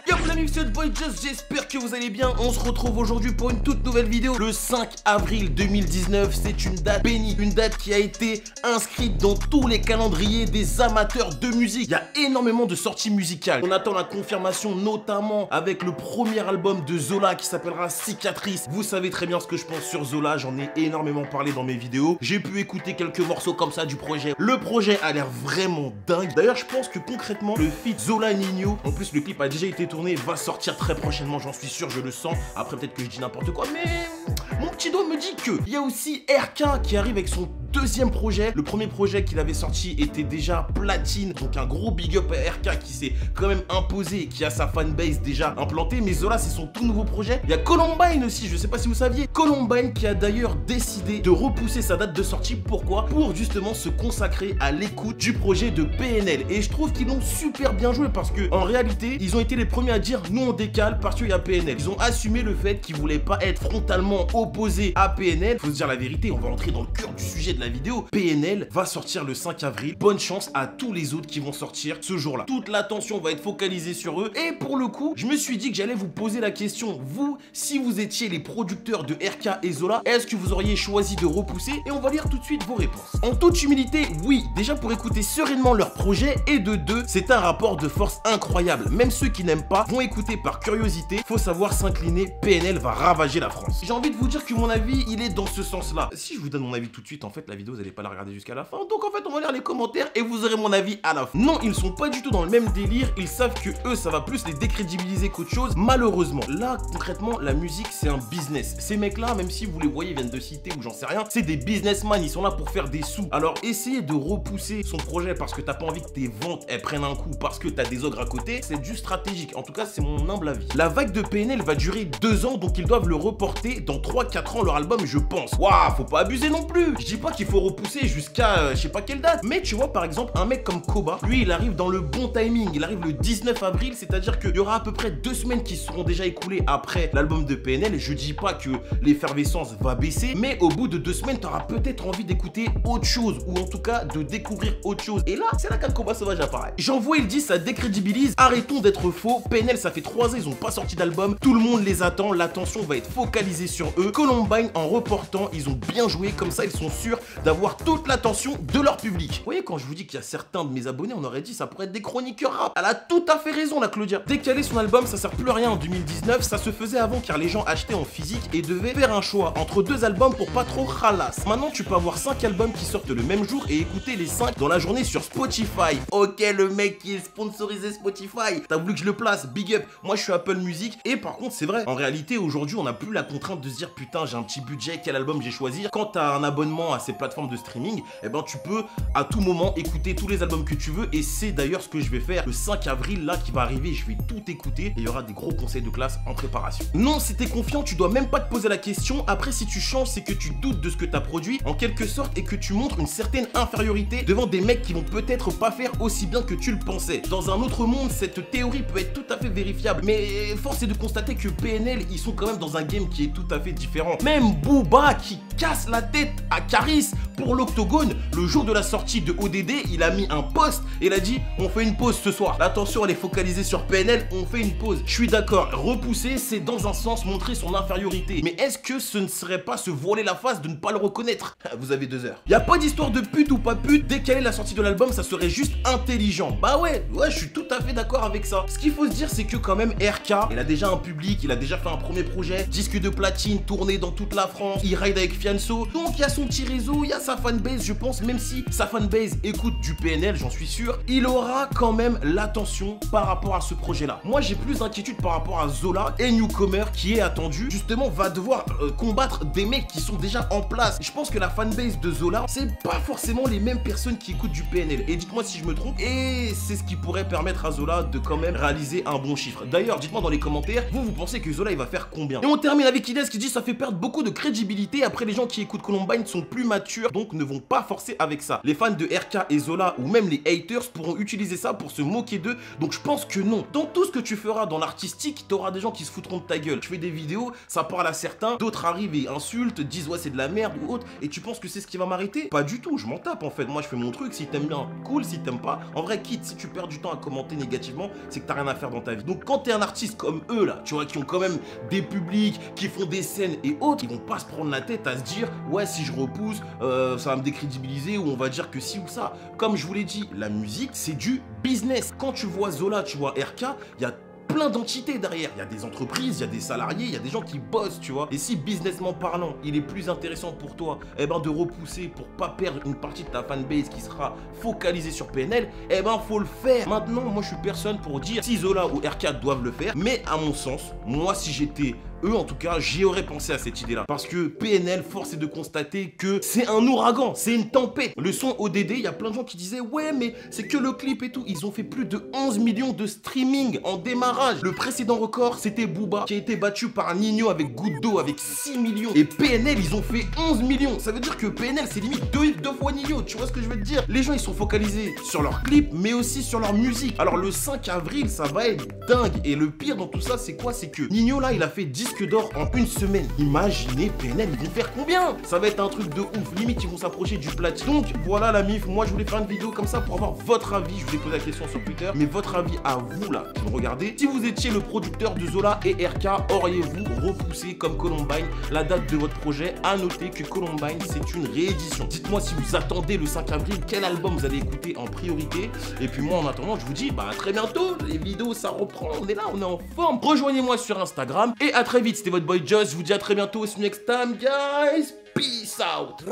Yo la mif, c'est Boy Just, j'espère que vous allez bien. On se retrouve aujourd'hui pour une toute nouvelle vidéo. Le 5 avril 2019, c'est une date bénie, une date qui a été inscrite dans tous les calendriers des amateurs de musique. Il y a énormément de sorties musicales. On attend la confirmation, notamment avec le premier album de Zola qui s'appellera Cicatrice. Vous savez très bien ce que je pense sur Zola, j'en ai énormément parlé dans mes vidéos. J'ai pu écouter quelques morceaux comme ça du projet. Le projet a l'air vraiment dingue. D'ailleurs, je pense que concrètement, le feat Zola Ninho, en plus le clip a déjà été tourné, va sortir très prochainement, j'en suis sûr, je le sens. Après, peut-être que je dis n'importe quoi, mais mon petit doigt me dit que il y a aussi RK qui arrive avec son deuxième projet. Le premier projet qu'il avait sorti était déjà platine, donc un gros big up à RK qui s'est quand même imposé et qui a sa fanbase déjà implantée. Mais Zola, c'est son tout nouveau projet. Il y a Columbine aussi, je sais pas si vous saviez. Columbine qui a d'ailleurs décidé de repousser sa date de sortie. Pourquoi? Pour justement se consacrer à l'écoute du projet de PNL. Et je trouve qu'ils l'ont super bien joué parce que en réalité, ils ont été les premiers à dire nous on décale parce qu'il y a PNL. Ils ont assumé le fait qu'ils voulaient pas être frontalement opposés à PNL. Faut se dire la vérité, on va entrer dans le cœur du sujet de la vidéo. PNL va sortir le 5 avril. Bonne chance à tous les autres qui vont sortir ce jour-là. Toute l'attention va être focalisée sur eux. Et pour le coup, je me suis dit que j'allais vous poser la question. Vous, si vous étiez les producteurs de RK et Zola, est-ce que vous auriez choisi de repousser? Et on va lire tout de suite vos réponses. En toute humilité, oui. Déjà pour écouter sereinement leur projet. Et de deux, c'est un rapport de force incroyable. Même ceux qui n'aiment pas vont écouter par curiosité. Faut savoir s'incliner. PNL va ravager la France. J'ai envie de vous dire que mon avis, il est dans ce sens-là. Si je vous donne mon avis tout de suite, en fait, la vidéo, vous n'allez pas la regarder jusqu'à la fin. Donc en fait, on va lire les commentaires et vous aurez mon avis à la fin. Non, ils sont pas du tout dans le même délire. Ils savent que eux, ça va plus les décrédibiliser qu'autre chose. Malheureusement, là, concrètement, la musique, c'est un business. Ces mecs-là, même si vous les voyez, viennent de citer ou j'en sais rien, c'est des businessmen. Ils sont là pour faire des sous. Alors, essayez de repousser son projet parce que t'as pas envie que tes ventes, elles prennent un coup parce que t'as des ogres à côté. C'est du stratégique. En tout cas, c'est mon humble avis. La vague de PNL va durer 2 ans, donc ils doivent le reporter dans 3-4 ans leur album, je pense. Waouh, faut pas abuser non plus. Je dis pas qu'il faut repousser jusqu'à je sais pas quelle date, mais tu vois par exemple un mec comme Koba, lui il arrive dans le bon timing, il arrive le 19 avril, c'est-à-dire qu'il y aura à peu près 2 semaines qui seront déjà écoulées après l'album de PNL. Je dis pas que l'effervescence va baisser, mais au bout de 2 semaines, t'auras peut-être envie d'écouter autre chose, ou en tout cas de découvrir autre chose. Et là, c'est là qu'un Koba sauvage apparaît. J'envoie, il dit ça décrédibilise, arrêtons d'être faux. PNL, ça fait 3 ans, ils ont pas sorti d'album, tout le monde les attend, l'attention va être focalisée sur eux. Columbine, en reportant, ils ont bien joué, comme ça ils sont sûrs d'avoir toute l'attention de leur public. Vous voyez, quand je vous dis qu'il y a certains de mes abonnés, on aurait dit ça pourrait être des chroniqueurs rap. Elle a tout à fait raison, la Claudia. Décaler son album, ça sert plus à rien en 2019, ça se faisait avant car les gens achetaient en physique et devaient faire un choix entre 2 albums pour pas trop ralasse. Maintenant, tu peux avoir 5 albums qui sortent le même jour et écouter les 5 dans la journée sur Spotify. Ok, le mec qui est sponsorisé Spotify, t'as voulu que je le place, big up. Moi, je suis Apple Music et par contre, c'est vrai. En réalité, aujourd'hui, on n'a plus la contrainte de se dire putain, j'ai un petit budget, quel album j'ai choisir. Quand t'as un abonnement à ces plateformes de streaming, eh ben tu peux à tout moment écouter tous les albums que tu veux et c'est d'ailleurs ce que je vais faire le 5 avril là qui va arriver. Je vais tout écouter et il y aura des gros conseils de classe en préparation. Non, si t'es confiant, tu dois même pas te poser la question. Après, si tu changes, c'est que tu doutes de ce que t'as produit en quelque sorte et que tu montres une certaine infériorité devant des mecs qui vont peut-être pas faire aussi bien que tu le pensais. Dans un autre monde, cette théorie peut être tout à fait vérifiable, mais force est de constater que PNL, ils sont quand même dans un game qui est tout à fait différent. Même Booba qui casse la tête à Caris pour l'Octogone, le jour de la sortie de ODD, il a mis un post et il a dit on fait une pause ce soir. L'attention elle est focalisée sur PNL, on fait une pause. Je suis d'accord, repousser c'est dans un sens montrer son infériorité. Mais est-ce que ce ne serait pas se voiler la face de ne pas le reconnaître? Vous avez 2 heures. Y a pas d'histoire de pute ou pas pute, décaler la sortie de l'album ça serait juste intelligent. Bah ouais, je suis tout à fait d'accord avec ça. Ce qu'il faut se dire c'est que quand même RK, il a déjà un public, il a déjà fait un premier projet, disque de platine, tourné dans toute la France, il ride avec Fianso, donc il y a son petit réseau, il y a sa fanbase, je pense, même si sa fanbase écoute du PNL, j'en suis sûr, il aura quand même l'attention par rapport à ce projet-là. Moi, j'ai plus d'inquiétude par rapport à Zola et Newcomer qui est attendu, justement, va devoir combattre des mecs qui sont déjà en place. Je pense que la fanbase de Zola, c'est pas forcément les mêmes personnes qui écoutent du PNL. Et dites-moi si je me trompe, et c'est ce qui pourrait permettre à Zola de quand même réaliser un bon chiffre. D'ailleurs, dites-moi dans les commentaires, vous pensez que Zola, il va faire combien? Et on termine avec Ides qui dit ça fait perdre beaucoup de crédibilité. Après, les gens qui écoutent Columbine sont plus matures nature, donc ne vont pas forcer avec ça. Les fans de RK et Zola ou même les haters pourront utiliser ça pour se moquer d'eux, donc je pense que non. Dans tout ce que tu feras dans l'artistique, t'auras des gens qui se foutront de ta gueule. Tu fais des vidéos, ça parle à certains, d'autres arrivent et insultent, disent ouais c'est de la merde ou autre, et tu penses que c'est ce qui va m'arrêter? Pas du tout, je m'en tape en fait. Moi je fais mon truc, si t'aimes bien, cool, si t'aimes pas, en vrai quitte. Si tu perds du temps à commenter négativement, c'est que t'as rien à faire dans ta vie. Donc quand t'es un artiste comme eux là, tu vois, qui ont quand même des publics, qui font des scènes et autres, ils vont pas se prendre la tête à se dire ouais si je repousse, ça va me décrédibiliser ou on va dire que si ou ça. Comme je vous l'ai dit, la musique c'est du business. Quand tu vois Zola, tu vois RK, il y a plein d'entités derrière, il y a des entreprises, il y a des salariés, il y a des gens qui bossent, tu vois. Et si businessment parlant, il est plus intéressant pour toi, eh ben de repousser pour pas perdre une partie de ta fanbase qui sera focalisée sur PNL, eh ben faut le faire. Maintenant, moi je suis personne pour dire si Zola ou RK doivent le faire, mais à mon sens, moi si j'étais eux en tout cas, j'y aurais pensé à cette idée-là. Parce que PNL, force est de constater que c'est un ouragan, c'est une tempête. Le son ODD, il y a plein de gens qui disaient ouais mais c'est que le clip et tout. Ils ont fait plus de 11 millions de streaming en démarrage. Le précédent record, c'était Booba qui a été battu par Nino avec Goutte d'eau avec 6 millions. Et PNL, ils ont fait 11 millions. Ça veut dire que PNL, c'est limite deux fois Nino. Tu vois ce que je veux te dire? Les gens, ils sont focalisés sur leur clip, mais aussi sur leur musique. Alors le 5 avril, ça va être dingue. Et le pire dans tout ça, c'est quoi? C'est que Nino, là, il a fait disque d'or en une semaine. Imaginez PNL, ils vont faire combien? Ça va être un truc de ouf. Limite, ils vont s'approcher du platine. Donc voilà la mif. Moi, je voulais faire une vidéo comme ça pour avoir votre avis. Je vous ai posé la question sur Twitter, mais votre avis à vous là, qui me regardez. Si vous étiez le producteur de Zola et RK, auriez-vous repoussé comme Columbine la date de votre projet? À noter que Columbine, c'est une réédition. Dites-moi si vous attendez le 5 avril, quel album vous allez écouter en priorité. Et puis moi, en attendant, je vous dis à très bientôt. Les vidéos, ça reprend. On est là, on est en forme. Rejoignez-moi sur Instagram et à très vite. C'était votre boy Joss. Je vous dis à très bientôt. See you next time, guys. Peace out.